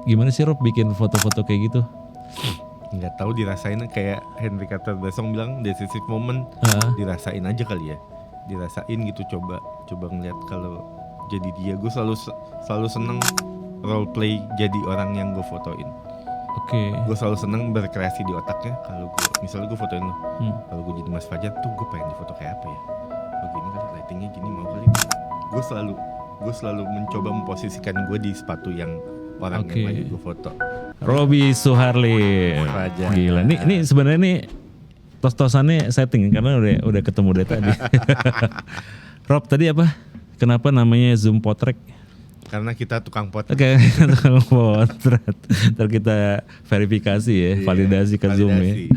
Gimana sih Rob bikin foto-foto kayak gitu? Nggak tahu, dirasain kayak Henry Cartier-Bresson bilang decisive moment. Dirasain aja kali ya, dirasain gitu, coba ngeliat kalau jadi dia. Gue selalu seneng role play jadi orang yang gue fotoin. Oke. Gue selalu seneng berkreasi di otaknya. Kalau gue misalnya gue fotoin lo, kalau gue jadi Mas Fajar tuh gue pengen difoto kayak apa ya? Begini kali, lightingnya gini, mau kali. Gue selalu mencoba memposisikan gue di sepatu yang orang yang lagi gue foto. Robi Suharli. Fajar. Gila. Nih sebenarnya nih tos-tosannya setting karena udah ketemu dari tadi. Rob tadi apa? Kenapa namanya Zoom Portrait? Karena kita tukang potret. Oke, tukang potret. Ntar kita verifikasi ya, validasi ke Zoom ya.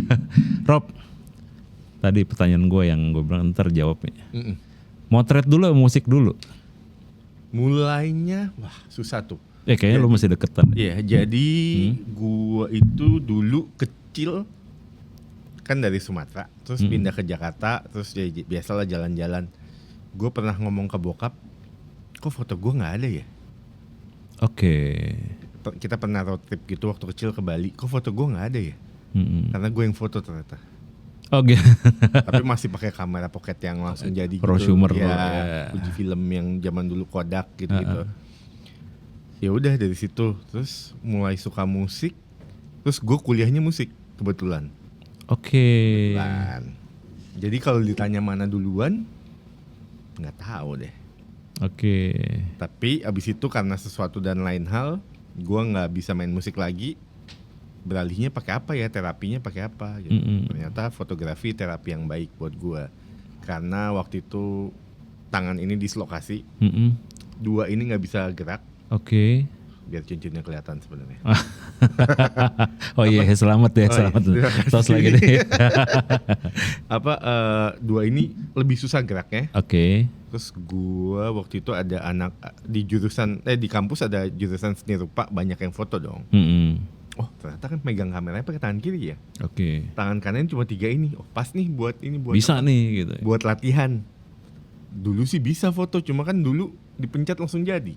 Rob, tadi pertanyaan gue yang gue bilang ntar jawabnya. Motret dulu, musik dulu? Mulainya, wah susah tuh. Kayaknya lu masih deketan. Iya, jadi gua itu dulu kecil kan dari Sumatera, terus pindah ke Jakarta, terus ya biasalah jalan-jalan. Gue pernah ngomong ke bokap, kok foto gue nggak ada ya? Kita pernah road trip gitu waktu kecil ke Bali, kok foto gue nggak ada ya? Karena gue yang foto ternyata. Tapi masih pakai kamera pocket yang langsung jadi prosumer gitu. Ya, Fuji film yang zaman dulu Kodak gitu-gitu. Ya udah dari situ terus mulai suka musik, terus gue kuliahnya musik kebetulan. Jadi kalau ditanya mana duluan, nggak tahu deh. Tapi abis itu karena sesuatu dan lain hal, gue nggak bisa main musik lagi. Beralihnya pakai apa ya, terapinya pakai apa gitu. Ternyata fotografi terapi yang baik buat gue, karena waktu itu tangan ini dislokasi, dua ini nggak bisa gerak. Biar cincinnya kelihatan sebenarnya. Selamat ya, selamat. Tos lagi deh. Dua ini lebih susah geraknya. Terus gua waktu itu ada anak di kampus ada jurusan seni rupa, banyak yang foto dong. Oh ternyata kan megang kameranya pakai tangan kiri ya. Tangan kanan cuma 3 ini. Oh pas nih buat bisa apa? Nih gitu. Buat latihan. Dulu sih bisa foto, cuma kan dulu dipencet langsung jadi.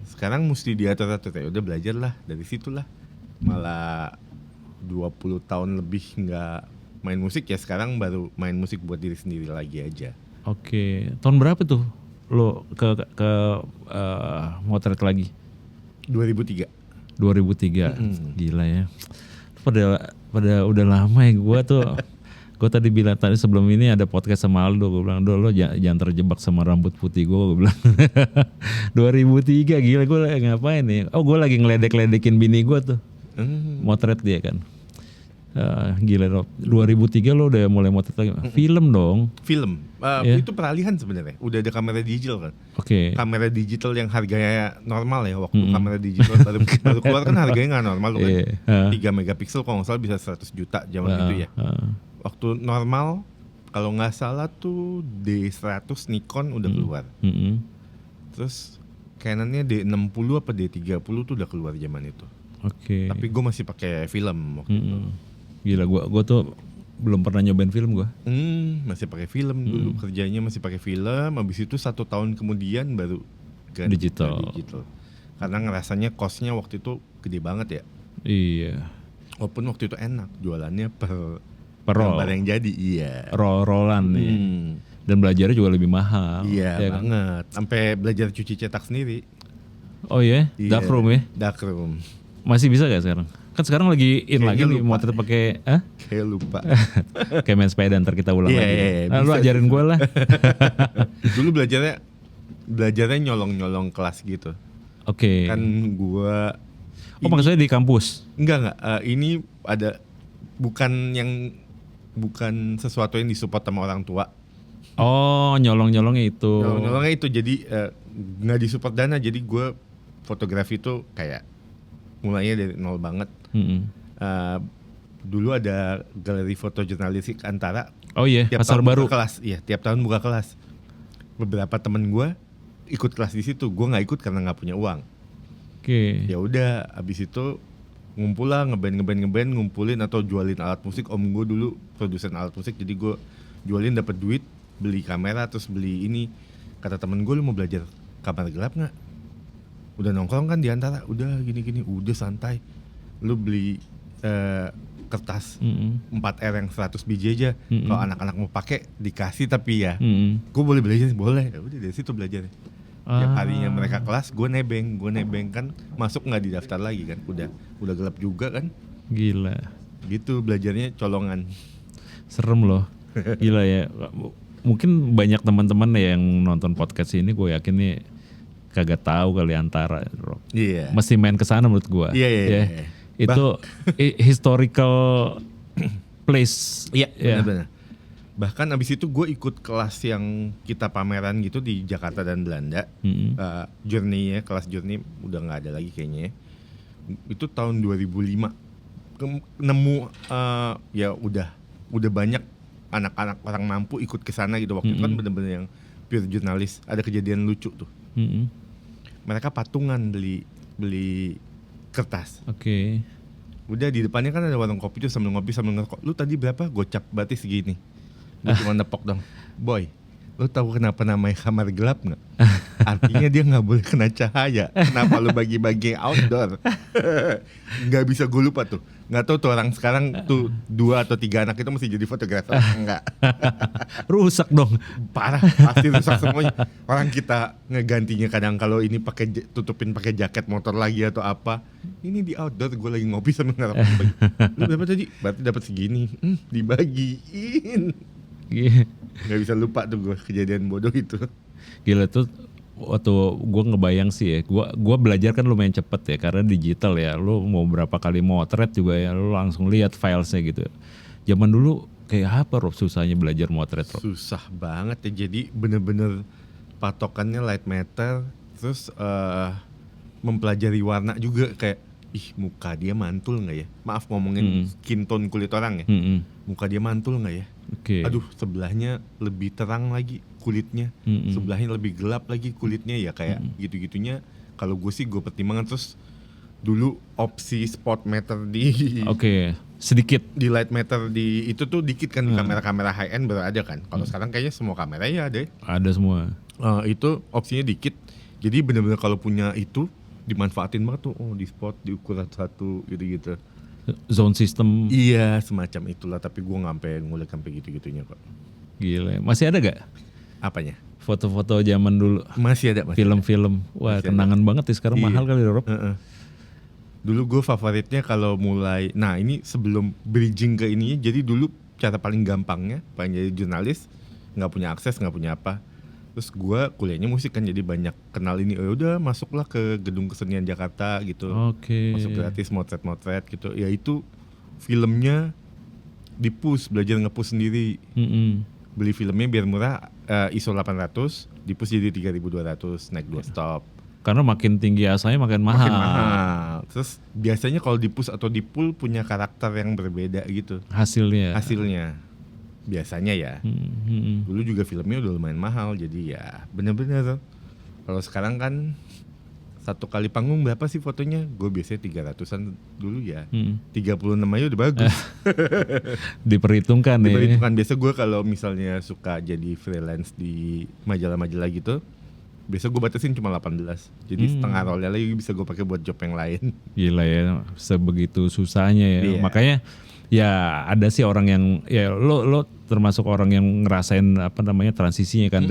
Sekarang mesti diatur-atur. Ya udah belajar lah dari situlah. Malah 20 tahun lebih nggak main musik ya, sekarang baru main musik buat diri sendiri lagi aja. Tahun berapa tuh lo ke motret lagi? 2003. Gila ya. Pada udah lama ya gue tuh. Gue tadi bilang tadi sebelum ini ada podcast sama Aldo, gue bilang, lo jangan terjebak sama rambut putih gue bilang. 2003 gila, gue ngapain nih? Gue lagi ngeledek-ledekin bini gue tuh, motret dia kan. Gila Rob, 2003 lo udah mulai motret lagi. Film dong. Itu peralihan sebenarnya, udah ada kamera digital kan. Kamera digital yang harganya normal ya, waktu kamera digital baru keluar kan harganya nggak normal loh kan. 3 megapiksel kalau nggak salah bisa 100 juta zaman itu ya. Waktu normal kalau nggak salah tuh D100 Nikon udah keluar. Terus Canonnya D60 apa D30 tuh udah keluar zaman itu. Tapi gue masih pakai film waktu itu. Gila, gue tuh belum pernah nyobain film gue. Masih pakai film dulu, kerjanya masih pakai film. Habis itu 1 tahun kemudian baru ganti digital. Karena ngerasanya costnya waktu itu gede banget ya. Iya. Walaupun waktu itu enak jualannya per gambar yang jadi, roll-rollan nih. Dan belajarnya juga lebih mahal. Iya ya banget. Kan? Sampai belajar cuci cetak sendiri. Oh iya? Darkroom ya? Darkroom. Masih bisa gak sekarang? Kan sekarang lagi lagi nih motret pakai Kayak lupa. Kayak main sepeda, ntar kita ulang lagi. Lu ajarin gue lah. Dulu belajarnya nyolong kelas gitu. Kan gue. Maksudnya di kampus? Enggak. Ini ada bukan sesuatu yang disupport sama orang tua. Nyolongnya itu. Nyolongnya itu jadi nggak disupport dana, jadi gue fotografi itu kayak mulainya dari nol banget. Dulu ada galeri foto jurnalistik Antara. Pasar Baru. Kelas, tiap tahun buka kelas. Beberapa temen gue ikut kelas di situ, gue nggak ikut karena nggak punya uang. Ya udah, abis itu ngumpul lah, ngeband ngumpulin atau jualin alat musik. Om gue dulu produsen alat musik, jadi gue jualin dapat duit, beli kamera, terus beli ini. Kata temen gue, lu mau belajar kamera gelap nggak? Udah nongkrong kan di antara, udah gini-gini, udah santai. Lu beli kertas 4R yang 100 biji aja. Kalau anak-anak mau pakai dikasih, tapi ya gue boleh belajar, boleh. Ya udah dari situ belajar. Tiap harinya mereka kelas, gue nebeng kan, masuk nggak didaftar lagi kan, udah gelap juga kan. Gila. Gitu belajarnya colongan. Serem loh. Gila ya. Mungkin banyak teman-teman yang nonton podcast ini, gue yakin nih kagak tahu kali antara. Iya. Mesti main ke sana menurut gue. Iya. Itu historical place. Iya, benar-benar. Bahkan abis itu gue ikut kelas yang kita pameran gitu di Jakarta dan Belanda. Journey ya, kelas Journey udah nggak ada lagi kayaknya. Itu tahun 2005. Nemu ya udah banyak anak-anak orang mampu ikut ke sana gitu. Waktu itu kan bener-bener yang pure jurnalis. Ada kejadian lucu tuh. Mereka patungan beli kertas. Oke. Udah di depannya kan ada warung kopi tuh, sambil ngopi sambil ngerokok. Lu tadi berapa? Gocap berarti segini. Gue cuma nepok dong. Boy, lu tahu kenapa namanya kamar gelap nggak? Artinya dia nggak boleh kena cahaya. Kenapa lu bagi-bagi outdoor? Nggak bisa, gue lupa tuh. Nggak tahu tuh orang sekarang tuh 2 atau 3 anak itu mesti jadi fotografer. Enggak. Rusak dong. Parah, pasti rusak semuanya. Orang kita ngegantinya kadang kalau ini tutupin pakai jaket motor lagi atau apa. Ini di outdoor, gue lagi ngopi sambil ngarep. Lu berapa tadi? Berarti dapat segini. Dibagiin. Gak bisa lupa tuh gue kejadian bodoh itu. Gila tuh, waktu gue ngebayang sih ya, gue belajar kan lumayan cepet ya karena digital ya. Lu mau berapa kali motret juga ya, lu langsung lihat filesnya gitu. Zaman dulu kayak apa Rob susahnya belajar motret Rob? Susah banget ya, jadi bener-bener patokannya light meter, terus mempelajari warna juga kayak muka dia mantul nggak ya? Maaf ngomongin skin tone kulit orang ya. Muka dia mantul nggak ya? Okay. Aduh, sebelahnya lebih terang lagi kulitnya, sebelahnya lebih gelap lagi kulitnya, ya kayak gitu-gitunya. Kalau gue sih gue pertimbangan. Terus dulu opsi spot meter di sedikit di light meter di itu tuh dikit kan, di kamera-kamera high end baru ada kan. Kalau sekarang kayaknya semua kamera ya ada. Ada semua. Itu opsinya dikit. Jadi benar-benar kalau punya itu dimanfaatin banget tuh. Oh, di spot di ukuran 1 gitu-gitu. Zone system. Iya, semacam itulah, tapi gue nggak sampai ngulik sampai gitu-gitunya kok. Gila, masih ada gak? Apanya? Foto-foto zaman dulu. Masih ada. Film-film. Wah, masih kenangan ada banget ya, sekarang mahal kali Rob. Dulu gue favoritnya kalau mulai, nah ini sebelum bridging ke ininya, jadi dulu cara paling gampangnya, pengen jadi jurnalis, nggak punya akses, nggak punya apa. Terus gue kuliahnya musik kan, jadi banyak kenal ini. Oh udah masuklah ke Gedung Kesenian Jakarta gitu. Masuk gratis, motret gitu. Ya itu filmnya di-push, belajar nge-push sendiri. Beli filmnya biar murah, ISO 800, di-push jadi 3200, naik 2 stop. Karena makin tinggi asanya makin mahal. Terus biasanya kalau di-push atau di-pull punya karakter yang berbeda gitu. Hasilnya. Biasanya ya. Dulu juga filmnya udah lumayan mahal, jadi ya bener-bener. Kalau sekarang kan 1 kali panggung berapa sih fotonya? Gue biasanya 300-an dulu ya. 36 aja udah bagus. Diperhitungkan. Biasa gue kalau misalnya suka jadi freelance di majalah-majalah gitu, biasa gue batasin cuma 18. Jadi setengah rollnya lagi bisa gue pakai buat job yang lain. Gila ya, sebegitu susahnya ya. Yeah. Makanya ya ada sih orang yang ya lo termasuk orang yang ngerasain apa namanya transisinya kan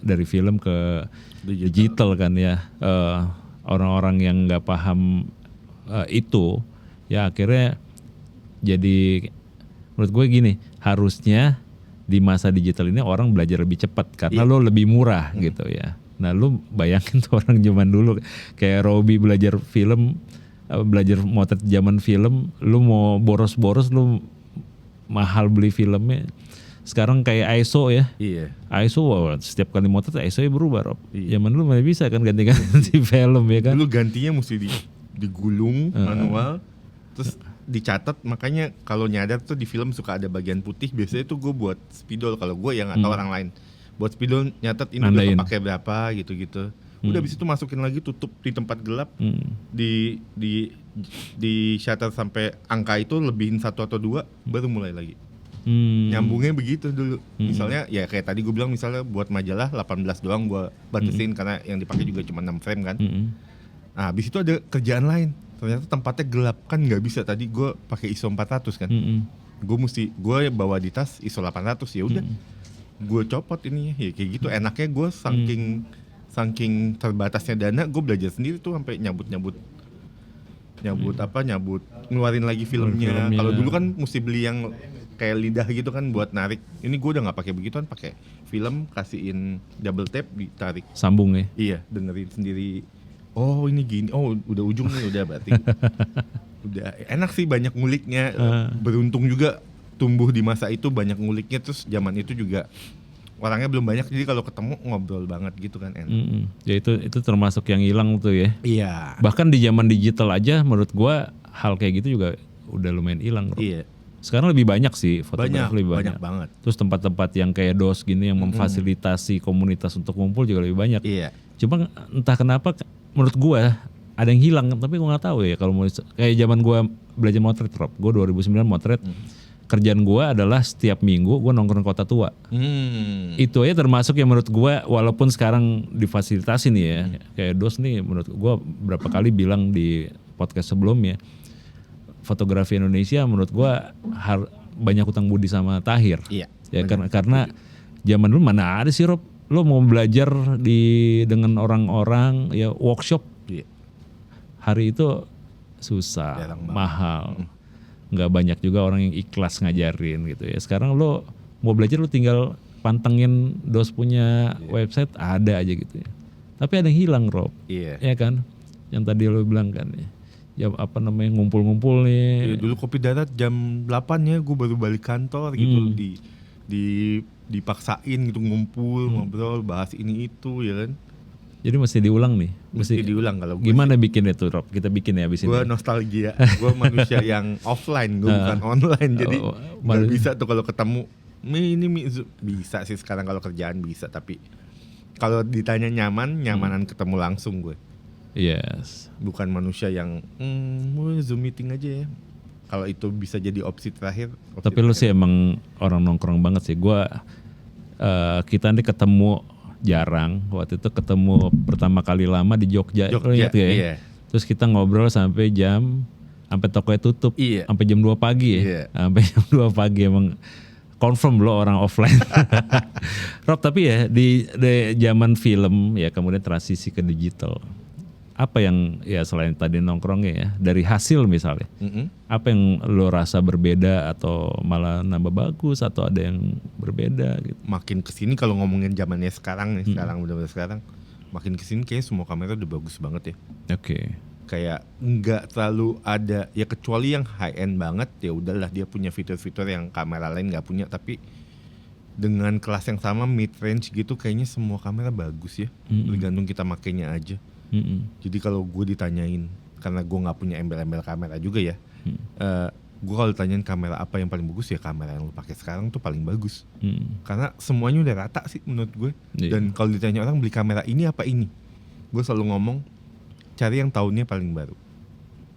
dari film ke digital kan ya. Orang-orang yang nggak paham itu ya akhirnya jadi, menurut gue gini, harusnya di masa digital ini orang belajar lebih cepat karena lo lebih murah gitu ya. Nah lu bayangin tuh orang zaman dulu kayak Robi belajar film, belajar motret zaman film, lu mau boros-boros lu mahal beli filmnya. Sekarang kayak ISO ya. Iya. ISO setiap kali motret ISO-nya berubah Rob. Zaman dulu masih bisa kan ganti-ganti film ya kan. Dulu gantinya mesti digulung manual, terus dicatat. Makanya kalau nyadar tuh di film suka ada bagian putih, biasanya tuh gue buat spidol kalau gue yang atau orang lain. Buat spidol nyatet ini udah kepake berapa gitu-gitu. Udah abis itu masukin lagi, tutup di tempat gelap, di shutter sampai angka itu lebihin 1 atau 2, baru mulai lagi. Nyambungnya begitu dulu. Misalnya ya kayak tadi gue bilang, misalnya buat majalah 18 doang gue batasin karena yang dipakai juga cuma 6 frame kan. Nah, habis itu ada kerjaan lain. Ternyata tempatnya gelap, kan nggak bisa. Tadi gue pakai ISO 400 kan. Gue bawa di tas ISO 800, ya udah. Gue copot ini ya kayak gitu. Enaknya gue saking terbatasnya dana, gue belajar sendiri tuh sampai nyabut ngeluarin lagi filmnya. Kalau dulu kan mesti beli yang kayak lidah gitu kan buat narik. Ini gue udah nggak pakai begituan, pakai film, kasihin double tap, ditarik. Sambung ya? Iya, dengerin sendiri. Oh ini gini, oh udah ujung nih, udah berarti. Udah enak sih, banyak nguliknya. Beruntung juga tumbuh di masa itu, banyak nguliknya. Terus zaman itu juga orangnya belum banyak, jadi kalau ketemu ngobrol banget gitu kan enak. Ya itu termasuk yang hilang tuh ya. Iya. Bahkan di zaman digital aja menurut gua hal kayak gitu juga udah lumayan hilang. Iya. Sekarang lebih banyak sih fotografi, lebih banyak banget. Terus tempat-tempat yang kayak DOS gini yang memfasilitasi komunitas untuk ngumpul juga lebih banyak. Iya. Cuma entah kenapa menurut gua ada yang hilang, tapi gua nggak tahu ya. Kalau mau kayak zaman gua belajar motret, Rob, gua 2009 motret. Kerjaan gue adalah setiap minggu gue nongkrong Kota Tua. Itu aja termasuk yang menurut gue, walaupun sekarang difasilitasi nih ya, kayak DOS nih, menurut gue berapa kali bilang di podcast sebelumnya, fotografi Indonesia menurut gue banyak utang budi sama Tahir. Iya. Ya karena zaman dulu mana ada sih, Rob, lo mau belajar dengan orang-orang ya workshop. Iya. Hari itu susah, mahal. Nggak banyak juga orang yang ikhlas ngajarin gitu ya. Sekarang lo mau belajar, lo tinggal pantengin DOS punya website, ada aja gitu ya. Tapi ada yang hilang, Rob. Iya. Ya kan? Yang tadi lo bilang kan ya ngumpul-ngumpul nih. Ya, dulu Kopi Darat jam 8 ya gue baru balik kantor gitu, dipaksain gitu ngumpul, ngobrol, bahas ini itu ya kan. Jadi mesti diulang nih. Mesti diulang kalau gue. Gimana bikinnya tuh, Rob? Kita bikin ya abis ini. Gue nostalgia. Gue manusia yang offline, gue bukan online. Jadi gak bisa tuh kalau ketemu. Bisa sih sekarang kalau kerjaan bisa. Tapi kalau ditanya nyamanan ketemu langsung gue. Yes. Bukan manusia yang Zoom meeting aja ya. Kalau itu bisa jadi opsi terakhir. Tapi lu sih emang orang nongkrong banget sih. Kita nanti ketemu jarang. Waktu itu ketemu pertama kali lama di Jogja ya? Iya. Terus kita ngobrol sampai tokonya tutup, iya. Sampai jam 2 pagi ya. Iya. Sampai jam 2 pagi emang confirm lo orang offline. Rob, tapi ya di zaman film ya kemudian transisi ke digital. Apa yang ya selain tadi nongkrongnya ya, dari hasil misalnya, apa yang lo rasa berbeda atau malah nambah bagus atau ada yang berbeda gitu? Makin kesini kalau ngomongin zamannya sekarang nih, sekarang makin kesini kayak semua kamera udah bagus banget ya. Oke. Kayak nggak terlalu ada ya, kecuali yang high end banget ya udahlah dia punya fitur-fitur yang kamera lain nggak punya, tapi dengan kelas yang sama mid range gitu kayaknya semua kamera bagus ya, tergantung kita makainya aja. Jadi kalau gue ditanyain, karena gue nggak punya embel-embel kamera juga ya, gue kalau ditanyain kamera apa yang paling bagus, ya kamera yang lo pakai sekarang tuh paling bagus. Karena semuanya udah rata sih menurut gue. Dan kalau ditanya orang beli kamera ini apa ini, gue selalu ngomong cari yang tahunnya paling baru.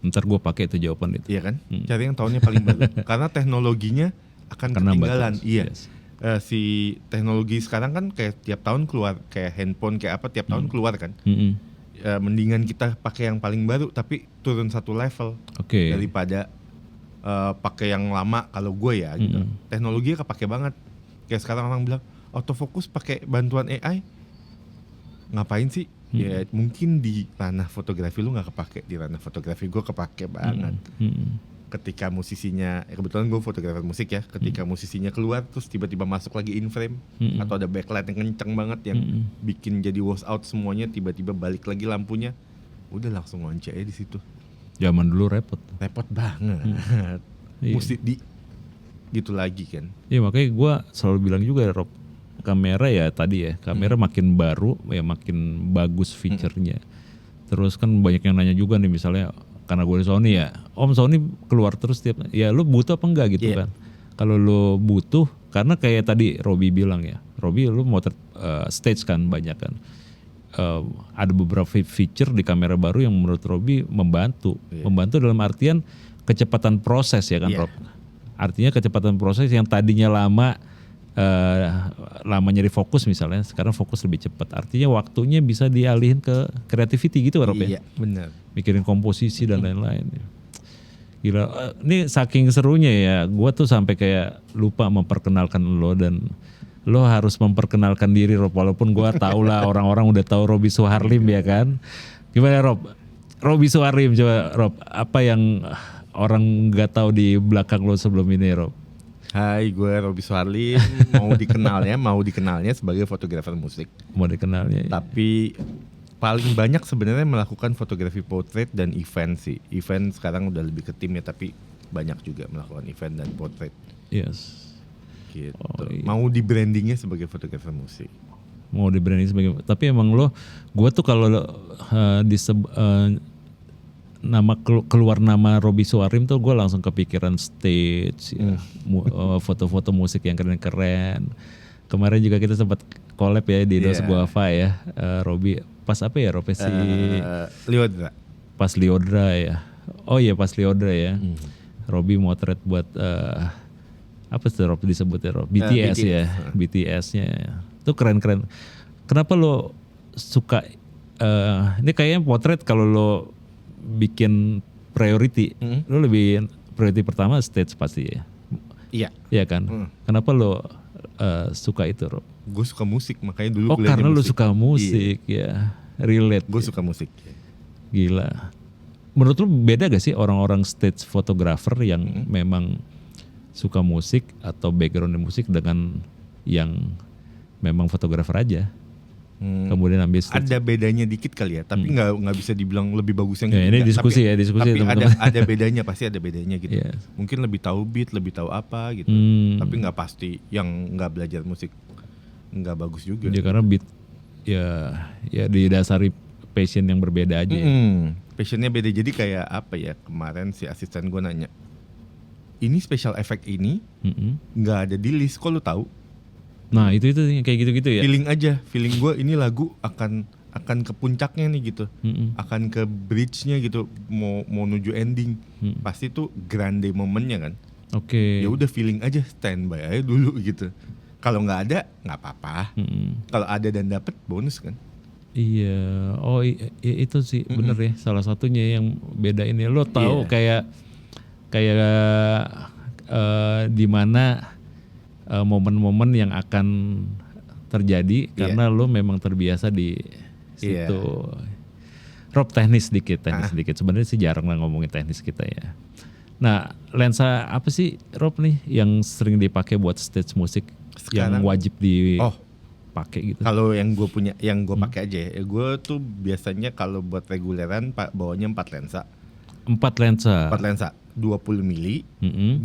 Ntar gue pakai itu jawaban itu. Iya kan? Cari yang tahunnya paling baru. Karena teknologinya akan ketinggalan. Iya. Yes. Si teknologi sekarang kan kayak tiap tahun keluar, kayak handphone kayak apa tiap tahun keluar kan. Mendingan kita pakai yang paling baru tapi turun satu level daripada pakai yang lama. Kalau gue ya gitu. Teknologinya kepake banget. Kayak sekarang orang bilang autofocus pakai bantuan AI. Ngapain sih? Ya mungkin di ranah fotografi lu nggak kepake, di ranah fotografi gue kepake banget. Ketika musisinya, kebetulan gue fotografer musik ya, ketika musisinya keluar terus tiba-tiba masuk lagi in frame, atau ada backlight yang kenceng banget yang bikin jadi wash out semuanya, tiba-tiba balik lagi lampunya, udah langsung lonce di situ. Zaman dulu repot banget. Mesti di gitu lagi kan. Iya, makanya gue selalu bilang juga, Rob, kamera ya tadi ya, kamera makin baru ya makin bagus feature-nya. Terus kan banyak yang nanya juga nih, misalnya karena gue di Sony ya, Om Sony keluar terus tiap, ya lu butuh apa enggak gitu kan. Kalau lu butuh, karena kayak tadi Robi bilang ya, Robi lu mau stage kan banyak kan. Ada beberapa feature di kamera baru yang menurut Robi membantu. Membantu dalam artian kecepatan proses ya kan, Rob. Artinya kecepatan proses yang tadinya lama lama nyari fokus misalnya, sekarang fokus lebih cepat. Artinya waktunya bisa dialihin ke creativity gitu Rob ya? Iya benar. Mikirin komposisi dan lain-lain. Gila, ini saking serunya ya, gue tuh sampai kayak lupa memperkenalkan lo dan lo harus memperkenalkan diri Rob. Walaupun gue tau lah orang-orang udah tahu Robby Suharlim ya kan. Gimana Rob? Robby Suharlim coba Rob, apa yang orang nggak tahu di belakang lo sebelum ini Rob? Hai, gue Robby Suharlim. mau dikenalnya sebagai fotografer musik. Mau dikenalnya. Tapi paling banyak sebenarnya melakukan fotografi portrait dan event sih. Event sekarang udah lebih ke tim ya, tapi banyak juga melakukan event dan portrait. Yes. Gitu. Iya. Mau di brandingnya sebagai fotografer musik. Mau di branding sebagai, tapi emang lo, gue tuh kalau keluar nama Robby Suharlim tuh gue langsung kepikiran stage, foto-foto musik yang keren-keren. Kemarin juga kita sempat collab ya di Dos Guava ya, Robby pas apa ya Robby si Liodra. Pas Liodra ya. Oh iya pas Liodra ya. Robby motret buat apa sih Rob disebutnya Rob? BTS ya, BTS-nya. Itu keren-keren. Kenapa lo suka? Ini kayaknya potret kalau lo bikin priority, lo lebih priority pertama stage pasti ya. Iya. Iya kan. Kenapa lo suka itu Rob? Gue suka musik makanya dulu. Oh karena lo suka musik ya. Relate. Gue suka musik. Gila. Menurut lo beda gak sih orang-orang stage photographer yang memang suka musik atau background musik dengan yang memang fotografer aja, kemudian ambil stage. Ada bedanya dikit kali ya, tapi nggak bisa dibilang lebih bagus yang ini diskusi tapi, ya diskusi tapi teman-teman. ada bedanya, pasti ada bedanya gitu. Yes. Mungkin lebih tahu beat, lebih tahu apa gitu, tapi nggak pasti yang nggak belajar musik nggak bagus juga. Ya karena beat ya didasari passion yang berbeda aja. Passionnya beda, jadi kayak apa ya, kemarin si asisten gue nanya, ini special effect ini nggak ada di list, kok lu tahu? Nah itu kayak gitu-gitu ya. Feeling gue ini lagu akan ke puncaknya nih gitu, akan ke bridge-nya gitu, mau nuju ending, pasti tuh grande momennya kan. Oke. Ya udah feeling aja, standby aja dulu gitu. Kalau nggak ada nggak apa-apa. Kalau ada dan dapet bonus kan. Iya. Oh itu sih bener ya, salah satunya yang beda ini. Lo tahu kayak di mana momen-momen yang akan terjadi karena lo memang terbiasa di situ. Rob teknis dikit. Sebenarnya sih jarang lah ngomongin teknis kita ya. Nah, lensa apa sih Rob nih yang sering dipakai buat stage musik sekarang, yang wajib dipakai gitu? Kalau yang gue punya, yang gue pakai aja ya. Gue tuh biasanya kalau buat reguleran bawanya 4 lensa. 4 lensa. 20 mili, 25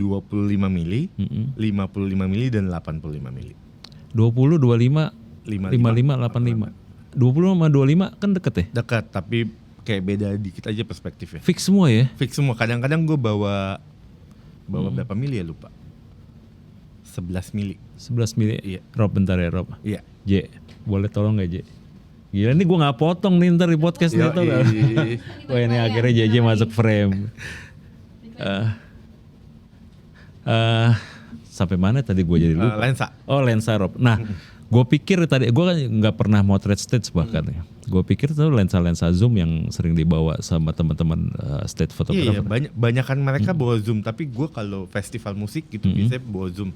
mili, 55 mili dan 85 mili. 20, 25, 55, 85. 20 sama 25 kan deket ya? Dekat, tapi kayak beda dikit aja perspektifnya. Fix semua ya? Fix semua. Kadang-kadang gue bawa berapa mili ya lupa. 11 mili. 11 mili? Iya. Rob bentar ya Rob. Iya. J, boleh tolong gak J? Gila ini gue gak potong nih ntar di podcast nih tau gak? Wah ini akhirnya JJ masuk frame. Sampai mana tadi gue jadi lupa? Lensa. Oh lensa Rob. Nah gue pikir tadi, gue kan gak pernah motret stage bahkan ya. Gue pikir tuh lensa-lensa zoom yang sering dibawa sama teman-teman stage photographer. Iya, banyakan mereka bawa zoom, tapi gue kalau festival musik gitu biasanya bawa zoom.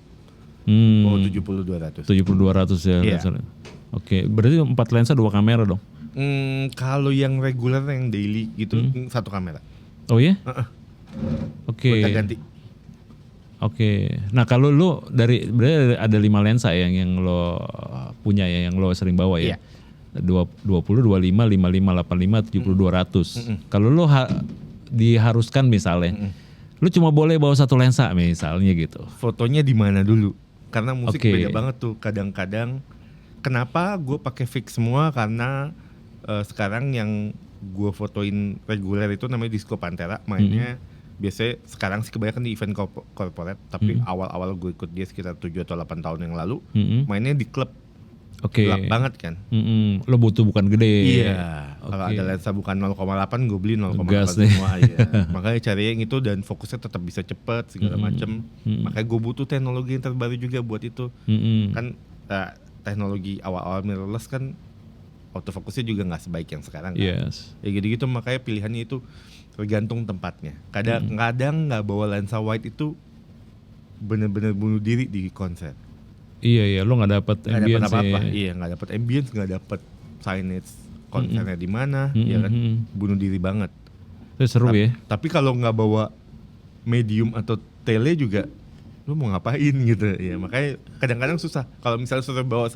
Bawa 70-200. 70-200 ya lensanya. Oke, berarti 4 lensa 2 kamera dong? Kalau yang reguler yang daily gitu 1 kamera. Oh iya? Oke. Ganti. Oke. Nah kalau lu berarti ada 5 lensa ya yang lo punya ya, yang lo sering bawa ya? Iya. 20, 25, 55, 85, 70, 200. Kalau lo diharuskan misalnya, lu cuma boleh bawa 1 lensa misalnya gitu. Fotonya di mana dulu? Karena musik beda banget tuh. Kadang-kadang kenapa gue pakai fix semua, karena sekarang yang gue fotoin reguler itu namanya Disco Pantera, mainnya biasanya sekarang sih kebanyakan di event corporate, tapi awal-awal gue ikut dia sekitar 7 atau 8 tahun yang lalu, mainnya di klub. Gelap banget kan. Lo butuh bukan gede. Iya. Kalau ada lensa bukan 0,8 gue beli 0,8 semua. Iya. Makanya cari yang itu dan fokusnya tetap bisa cepet segala macem. Makanya gue butuh teknologi yang terbaru juga buat itu. Kan teknologi awal-awal mirrorless kan autofokusnya juga nggak sebaik yang sekarang kan. Yes. Ya gitu-gitu makanya pilihannya itu tergantung tempatnya. Kadang nggak bawa lensa wide itu bener-bener bunuh diri di konser. Iya, lo nggak dapet ambience apa-apa. Iya, nggak dapet ambience, nggak dapet signage konsernya di mana, ya kan, bunuh diri banget. Itu seru ya. Tapi kalau nggak bawa medium atau tele juga, lo mau ngapain gitu ya. Makanya kadang-kadang susah. Kalau misalnya sudah bawa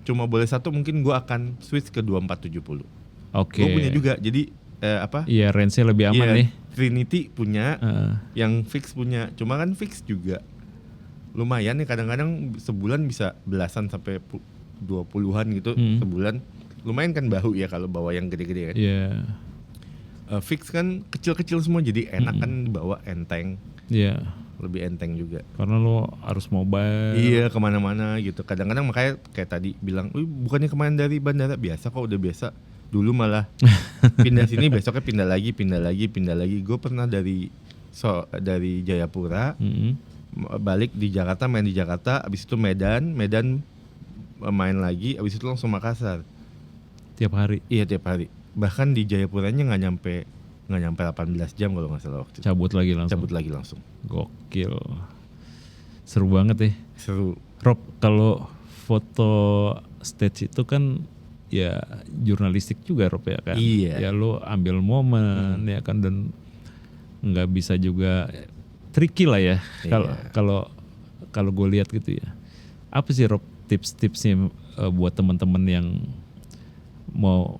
cuma boleh satu, mungkin gue akan switch ke 2470. Gue punya juga, jadi Iya, range-nya lebih aman nih. Trinity punya, yang fix punya. Cuma kan fix juga lumayan nih, kadang-kadang sebulan bisa belasan sampai 20-an gitu sebulan. Lumayan kan bahu ya kalau bawa yang gede-gede kan. Fix kan kecil-kecil semua, jadi enak kan dibawa, enteng. Iya. Lebih enteng juga. Karena lo harus mobile. Iya, kemana-mana gitu. Kadang-kadang makanya kayak tadi bilang, bukannya kemarin dari bandara, biasa kok, udah biasa. Dulu malah pindah sini, besoknya pindah lagi. Gue pernah dari Jayapura, balik di Jakarta, main di Jakarta, abis itu Medan main lagi, abis itu langsung Makassar. Tiap hari? Iya, tiap hari. Bahkan di Jayapuranya nggak nyampe 18 jam kalau nggak salah waktu itu. Cabut lagi langsung. Gokil. Seru banget ya. Seru. Rob, kalau foto stage itu kan ya jurnalistik juga Rob ya kan. Iya. Ya lo ambil momen ya kan, dan nggak bisa juga tricky lah ya. Kalau gue lihat gitu ya. Apa sih Rob tips-tipsnya buat teman-teman yang mau,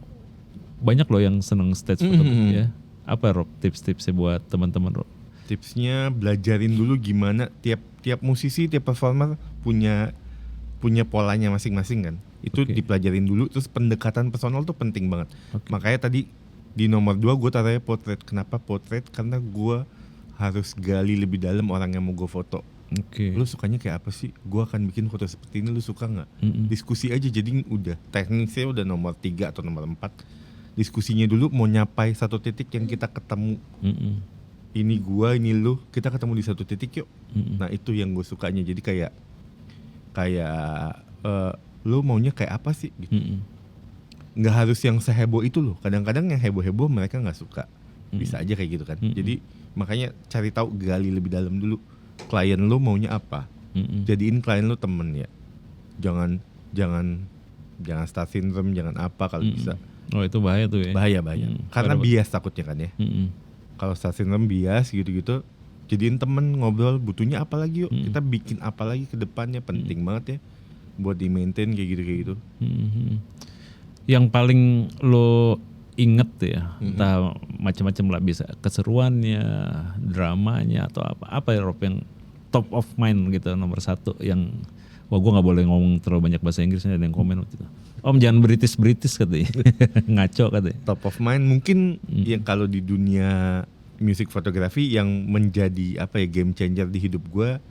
banyak loh yang seneng stage foto ya. Apa Rob tips-tipsnya buat teman-teman Rob? Tipsnya belajarin dulu gimana tiap musisi, tiap performer punya polanya masing-masing kan. Itu dipelajarin dulu, terus pendekatan personal tuh penting banget. Makanya tadi di nomor 2 gue taruhnya potret. Kenapa potret? Karena gue harus gali lebih dalam orang yang mau gue foto. Lu sukanya kayak apa sih? Gue akan bikin foto seperti ini, lu suka gak? Diskusi aja, jadi udah tekniknya udah nomor 3 atau nomor 4. Diskusinya dulu mau nyapai satu titik yang kita ketemu. Ini gua, ini lu, kita ketemu di satu titik yuk. Nah itu yang gue sukanya. Jadi kayak lu maunya kayak apa sih gitu. Nggak harus yang seheboh itu loh. Kadang-kadang yang heboh-heboh mereka nggak suka. Bisa aja kayak gitu kan. Jadi makanya cari tahu, gali lebih dalam dulu. Klien lu maunya apa? Jadiin klien lu temen ya. Jangan star syndrome, jangan apa kalau bisa. Oh itu bahaya tuh ya. Bahaya. Karena bias takutnya kan ya. Kalau star syndrome, bias gitu-gitu, jadiin temen, ngobrol, butuhnya apa lagi yuk. Kita bikin apa lagi ke depannya, penting banget ya buat di maintain kayak gitu. Yang paling lo inget ya, entah macam-macam lah, bisa keseruannya, dramanya atau apa ya Rob, yang top of mind gitu, nomor 1 yang wah gue nggak boleh ngomong terlalu banyak bahasa Inggris, ada yang komen waktu itu. Om jangan British katanya. Ngaco katanya. Top of mind mungkin yang kalau di dunia music fotografi yang menjadi game changer di hidup gue.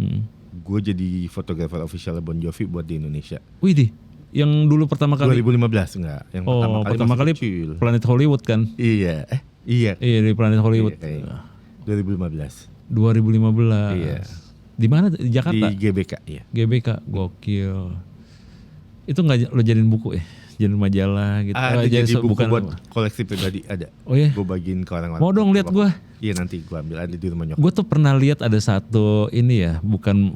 Gue jadi fotografer official Bon Jovi buat di Indonesia. Widih, yang dulu pertama kali 2015 enggak? Yang pertama kali kecil. Planet Hollywood kan? Iya. Iya di Planet Hollywood. 2015. Iya. Di mana? Di Jakarta? Di GBK, iya. GBK, gokil. Itu nggak lo jadiin buku ya? Jadiin majalah gitu? Jadi buku buat koleksi pribadi ada. Oh iya? Gue bagiin ke orang-orang. Mau dong lihat gue? Iya nanti gue ambil, ada di rumah nyokap. Gue tuh pernah lihat ada satu ini ya, bukan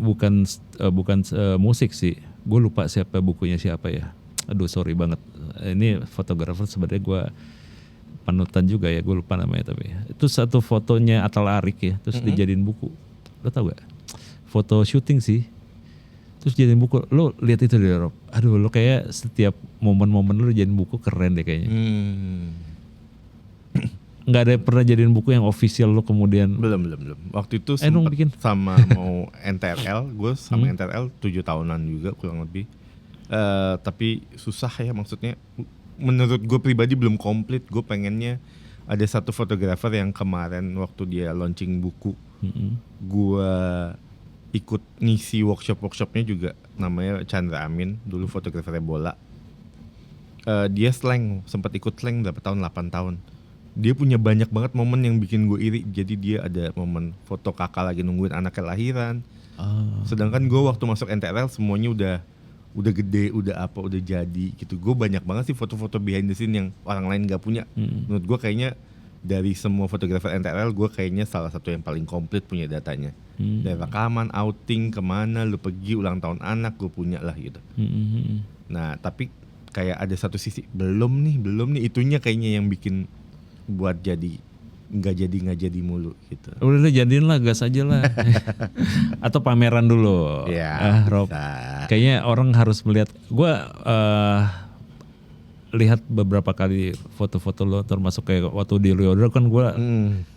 musik sih. Gue lupa bukunya siapa ya. Aduh sorry banget. Ini fotografer sebenarnya gue panutan juga ya, gue lupa namanya tapi. Itu satu fotonya Atal Arik ya, terus dijadiin buku. Lo tau gak? Foto syuting sih. Terus jadiin buku. Lo lihat itu deh Rob. Aduh lo kayak setiap momen-momen lo jadiin buku keren deh kayaknya. Nggak ada pernah jadiin buku yang official lo kemudian? Belum. Waktu itu sempat bikin sama mau NTRL. Gue sama NTRL 7 tahunan juga kurang lebih. Tapi susah ya, maksudnya. Menurut gue pribadi belum komplit. Gue pengennya ada satu fotografer yang kemarin waktu dia launching buku. Gue ikut ngisi workshopnya juga, namanya Chandra Amin, dulu fotografer bola. Dia sempat ikut slang berapa tahun, 8 tahun. Dia punya banyak banget momen yang bikin gue iri. Jadi dia ada momen foto kakak lagi nungguin anaknya lahiran. Sedangkan gue waktu masuk NTRL semuanya udah gede, udah jadi gitu. Gue banyak banget sih foto-foto behind the scene yang orang lain gak punya. Menurut gue kayaknya dari semua fotografer NTRL, gue kayaknya salah satu yang paling komplit punya datanya. Dari rekaman, outing, kemana lu pergi, ulang tahun anak, gue punya lah gitu. Nah tapi kayak ada satu sisi belum nih itunya kayaknya yang bikin buat nggak jadi mulu gitu. Udah jadiin lah, gas aja lah. Atau pameran dulu. Ya, Rob. Kayaknya orang harus melihat. Gue lihat beberapa kali foto-foto lo, termasuk kayak waktu di Reorder kan gue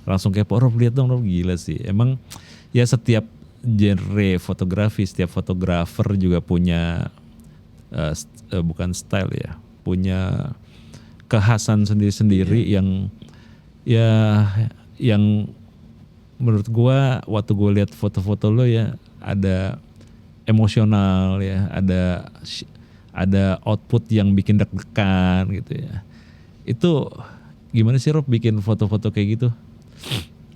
langsung kepo, Rob lihat dong, Rob gila sih. Emang ya setiap genre fotografi, setiap fotografer juga punya bukan style ya, punya kekhasan sendiri-sendiri yang menurut gua waktu gua lihat foto-foto lo ya ada emosional ya, ada output yang bikin deg-degan gitu ya. Itu gimana sih Rob bikin foto-foto kayak gitu?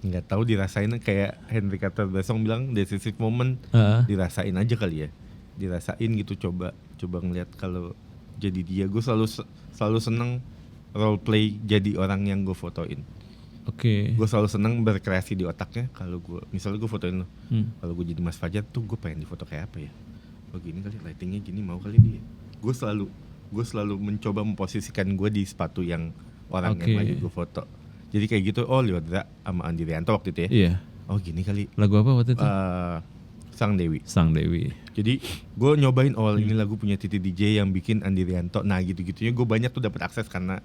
Nggak tahu, dirasain kayak Henry Carter Besong bilang decisive moment, dirasain aja kali ya, dirasain gitu, coba ngeliat kalau jadi dia. Gue selalu seneng role play jadi orang yang gue fotoin. Gue selalu seneng berkreasi di otaknya. Kalau gue misalnya gue fotoin lo, kalau gue jadi Mas Fajar tuh gue pengen difoto kayak apa ya? Oh gini kali, lightingnya gini, mau kali dia. Gue selalu mencoba memposisikan gue di sepatu yang orang yang lagi gue foto. Jadi kayak gitu, Lyodra sama Andi Rianto waktu itu ya. Iya. Oh gini kali. Lagu apa waktu itu? Sang Dewi. Jadi gue nyobain ini lagu punya Titi DJ yang bikin Andi Rianto. Nah gitu-gitunya gue banyak tuh dapat akses karena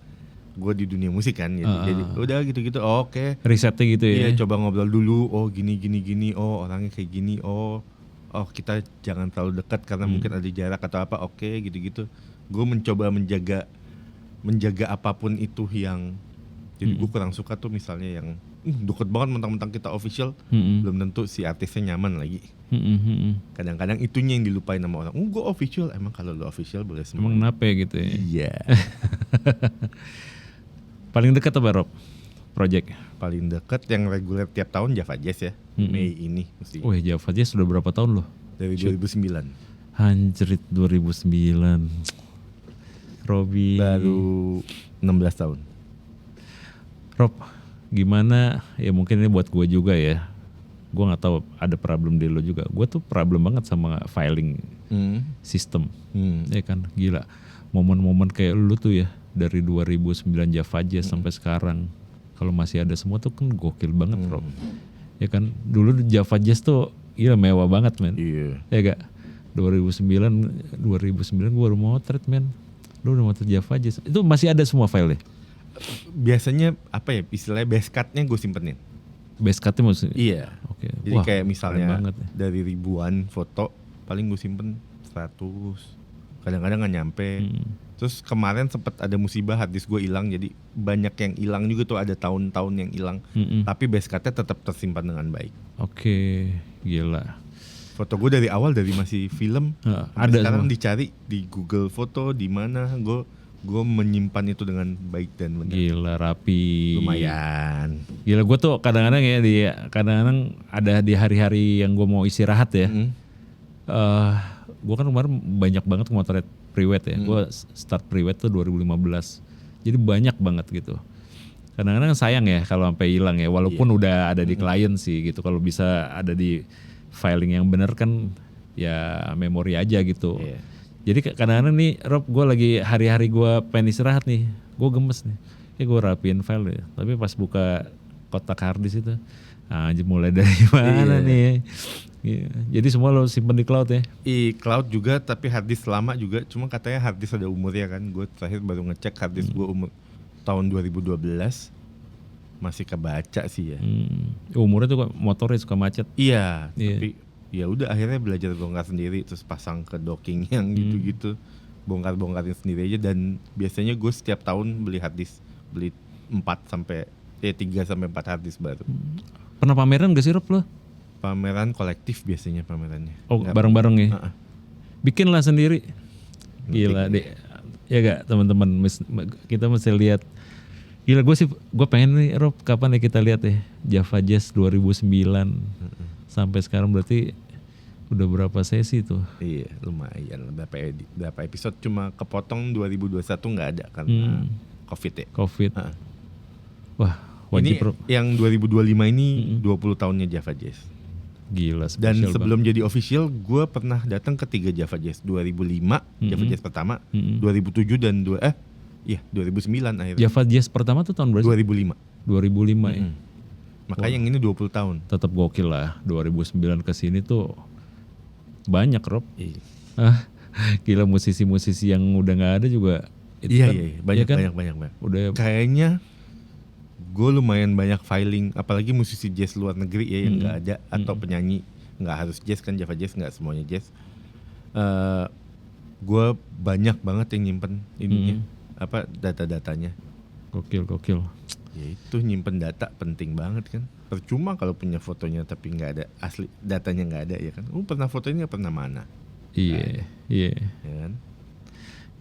gue di dunia musik kan. Jadi udah gitu-gitu. Oke. Risetnya gitu ya. Iya, coba ngobrol dulu. Oh gini. Oh orangnya kayak gini. Oh kita jangan terlalu dekat karena mungkin ada jarak atau apa. Oke gitu-gitu. Gue mencoba menjaga apapun itu yang. Jadi gue kurang suka tuh misalnya yang deket banget mentang-mentang kita official, belum tentu si artisnya nyaman lagi. Kadang-kadang itunya yang dilupain sama orang. Gue official, emang kalau lo official boleh semua. Emang kenapa ya gitu ya? Iya. Paling dekat apa Rob? Project? Paling dekat yang reguler tiap tahun Java Jazz ya. Mei ini mesti. Wih, Java Jazz sudah berapa tahun loh? Dari 2009. Anjrit, 2009. Robi baru 16 tahun. Rob, gimana ya, mungkin ini buat gue juga ya. Gue gak tahu ada problem di lo juga. Gue tuh problem banget sama filing system. Ya kan, gila. Momen-momen kayak lu tuh ya, dari 2009 Java Jazz sampai sekarang. Kalau masih ada semua tuh kan gokil banget Rob. Ya kan, dulu Java Jazz tuh gila mewah banget men. Iya. Ya gak? 2009 gue baru motret men. Lu udah motret Java Jazz. Itu masih ada semua filenya? Biasanya apa ya, istilahnya base cut-nya gue simpenin. Base cut-nya maksudnya? Iya. Oke. Jadi wah, kayak misalnya ya. dari ribuan foto paling gue simpen 100, kadang-kadang gak nyampe. Terus kemarin sempat ada musibah, hard disk gue hilang, jadi banyak yang hilang juga tuh, ada tahun-tahun yang hilang. Tapi base cut-nya tetap tersimpan dengan baik. Oke, gila. Foto gue dari awal, dari masih film, ada sekarang semua. dicari di Google Foto di mana, gue menyimpan itu dengan baik dan benar. Gila, rapi. Lumayan. Gila, gue tuh kadang-kadang ya, kadang-kadang ada di hari-hari yang gue mau istirahat ya. Gue kan kemarin banyak banget motret pre-wed ya. Gue start pre-wed tuh 2015. Jadi banyak banget gitu. Kadang-kadang sayang ya kalau sampai hilang ya. Walaupun udah ada di klien sih gitu. Kalau bisa ada di filing yang bener kan ya memori aja gitu. Jadi kadang-kadang nih Rob, gue lagi hari-hari gue pengen istirahat nih, gue gemes nih, ya gue rapiin file ya. Tapi pas buka kotak harddisk itu, mulai dari mana nih? Ya. Jadi semua lo simpen di cloud ya? Cloud juga, tapi harddisk lama juga. Cuma katanya harddisk ada umurnya kan. Gue terakhir baru ngecek harddisk gue umur tahun 2012, masih kebaca sih ya. Umurnya tuh motornya suka macet. Iya. Tapi ya udah akhirnya belajar bongkar sendiri, terus pasang ke docking yang gitu-gitu, bongkar-bongkarin sendiri aja. Dan biasanya gue setiap tahun beli harddisk, beli 3 sampai 4 harddisk baru. Pernah pameran gak sih Rob lo? pameran kolektif biasanya pamerannya. Oh, bareng-bareng ya. Bikinlah sendiri. Gila deh. Ya gak teman-teman, kita mesti lihat. Gila gue pengen nih Rob, kapan ya kita lihat ya Java Jazz 2009 sampai sekarang berarti udah berapa sesi tuh? Iya lumayan, berapa episode, cuma kepotong 2021 nggak ada karena COVID ya. COVID. Wah wajib. Ini yang 2025 ini 20 tahunnya Java Jazz. Gila spesial. Dan sebelum jadi official, gue pernah datang ke 3 Java Jazz. 2005 Java Jazz pertama, 2007 dan 2009 akhirnya. Java Jazz pertama tuh tahun berapa? 2005. 2005 ya. Makanya yang ini 20 tahun. Tetap gokil lah. 2009 ke sini tuh banyak Rob. Iya. Gila musisi-musisi yang udah nggak ada juga. Iya, banyak, kan? banyak. Udah kayaknya gue lumayan banyak filing, apalagi musisi jazz luar negeri ya yang nggak ada, atau penyanyi nggak harus jazz kan, Java Jazz nggak semuanya jazz. Gue banyak banget yang nyimpen ininya, data-datanya. Gokil. Ya itu nyimpen data penting banget kan. Percuma kalau punya fotonya tapi nggak ada asli, datanya nggak ada ya kan. Pernah foto ini nggak pernah mana? Iya. Ya kan?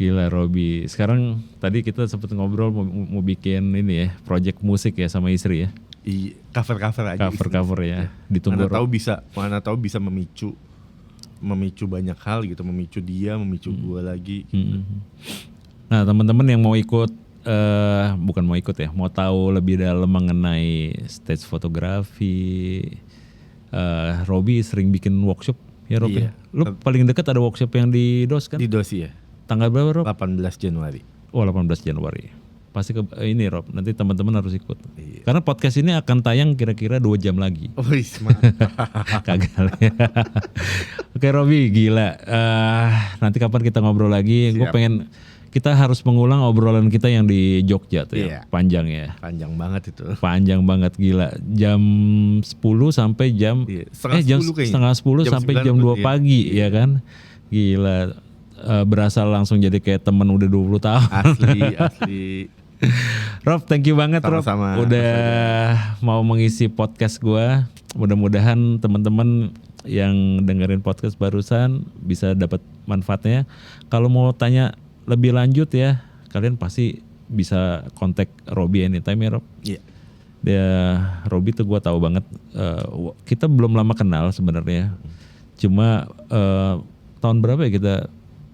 Gila Robi. Sekarang tadi kita sempat ngobrol mau bikin ini ya, project musik ya sama istri ya. Iya, cover aja. Cover ya. Ditunggu. Mana tahu bisa memicu banyak hal gitu, memicu dia, memicu gua lagi. Gitu. Nah teman-teman yang mau ikut, bukan mau ikut ya, mau tahu lebih dalam mengenai stage fotografi, Robi sering bikin workshop ya Rob. Iya. Lu paling dekat ada workshop yang di DOS kan? Di DOS ya. Tanggal berapa Rob? 18 Januari. Oh 18 Januari. Pasti ini Rob, nanti teman-teman harus ikut. Iya. Karena podcast ini akan tayang kira-kira 2 jam lagi. Oh mantap. Kagak ya. Oke Robi, gila. Nanti kapan kita ngobrol lagi? Gue pengen, kita harus mengulang obrolan kita yang di Jogja tuh ya. Panjang ya. Panjang banget itu. Panjang banget gila. Jam 10 sampai jam setengah 10 sampai jam 2 pagi ya kan. Gila. Berasa langsung jadi kayak temen udah 20 tahun. Asli. Rob, thank you banget Sama-sama. Rob. Udah mau mengisi podcast gue. Mudah-mudahan teman-teman yang dengerin podcast barusan bisa dapat manfaatnya. Kalau mau tanya lebih lanjut ya, kalian pasti bisa kontak Robi anytime ya Rob. Iya. Dia Robi tuh gue tahu banget. Kita belum lama kenal sebenarnya. Cuma tahun berapa ya kita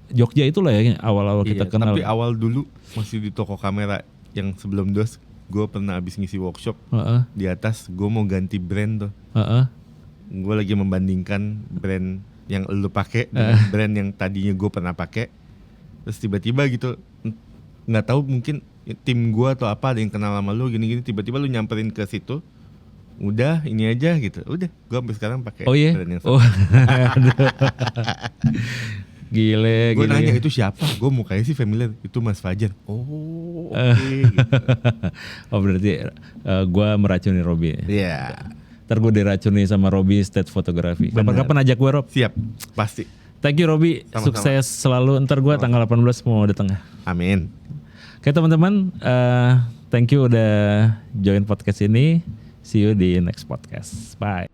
Jogja itulah ya awal-awal kita kenal. Tapi awal dulu masih di toko kamera yang sebelum DOS, gue pernah habis ngisi workshop. Di atas gue mau ganti brand tuh. Gue lagi membandingkan brand yang lu pakai dengan brand yang tadinya gue pernah pakai. Terus tiba-tiba gitu, nggak tahu mungkin tim gue atau apa ada yang kenal sama lu gini-gini, tiba-tiba lu nyamperin ke situ. Udah ini aja gitu. Udah gue sampai sekarang pakai brand yang sama. Gile. Gue nanya itu siapa? Gue mukanya sih familiar. Itu Mas Fajar. Oh, oke. Gitu. Oh berarti gue meracuni Robi. Iya. Ntar gue diracuni sama Robi stage fotografi. Kapan-kapan ajak gue Rob. Siap, pasti. Thank you Robi. Sukses selalu. Ntar gue tanggal 18 mau datang. Amin. Oke teman-teman, thank you udah join podcast ini. See you di next podcast. Bye.